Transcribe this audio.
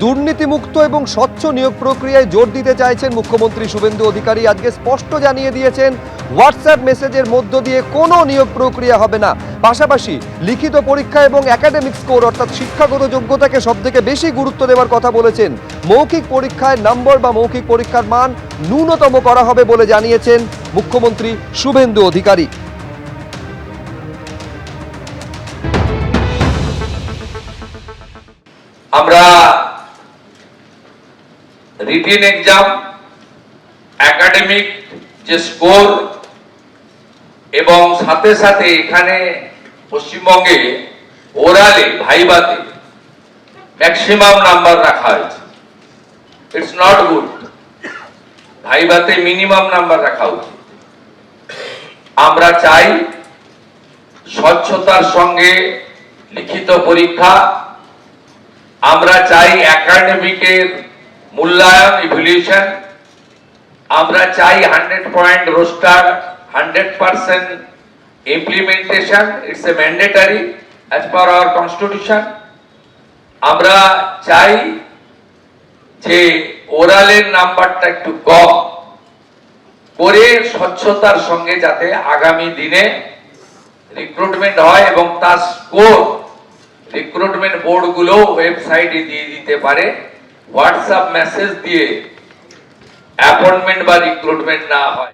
দুর্নীতিমুক্ত এবং স্বচ্ছ নিয়োগ প্রক্রিয়ায় জোর দিতে চাইছেন মুখ্যমন্ত্রী শুভেন্দু অধিকারী। আজকে স্পষ্ট জানিয়ে দিয়েছেন হোয়াটসঅ্যাপ মেসেজের মধ্য দিয়ে কোনো নিয়োগ প্রক্রিয়া হবে না। পাশাপাশি লিখিত পরীক্ষা এবং একাডেমিক স্কোর অর্থাৎ শিক্ষাগত যোগ্যতাকে সবথেকে বেশি গুরুত্ব দেওয়ার কথা বলেছেন। মৌখিক পরীক্ষায় নম্বর বা মৌখিক পরীক্ষার মান ন্যূনতম করা হবে বলে জানিয়েছেন মুখ্যমন্ত্রী শুভেন্দু অধিকারী। আমরা রিটেন এক্সাম, একাডেমিক যে স্কোর এবং সাথে সাথে এখানে পশ্চিমবঙ্গে ওরালে ভাইভাতে ম্যাক্সিমাম নাম্বার রাখা হয়েছে। It's not good. ভাইভাতে মিনিমাম নাম্বার রাখা উচিত। আমরা চাই স্বচ্ছতার সঙ্গে লিখিত পরীক্ষা, আমরা চাই একাডেমিকের মূল্যায়ন ইভ্যালুয়েশন, আমরা চাই 100 point roaster, 100% implementation. It's a mandatory as per hour constitution. আমরা চাই যে ওরালের নাম্বারটা একটু কম করে স্বচ্ছতার সঙ্গে যাতে আগামী দিনে রিক্রুটমেন্ট হয় এবং তার স্কোর রিক্রুটমেন্ট বোর্ড গুলো ওয়েবসাইটে দিয়ে দিতে পারে। হোয়াটসঅ্যাপ মেসেজ দিয়ে অ্যাপয়েন্টমেন্ট বা রিক্রুটমেন্ট না হয়।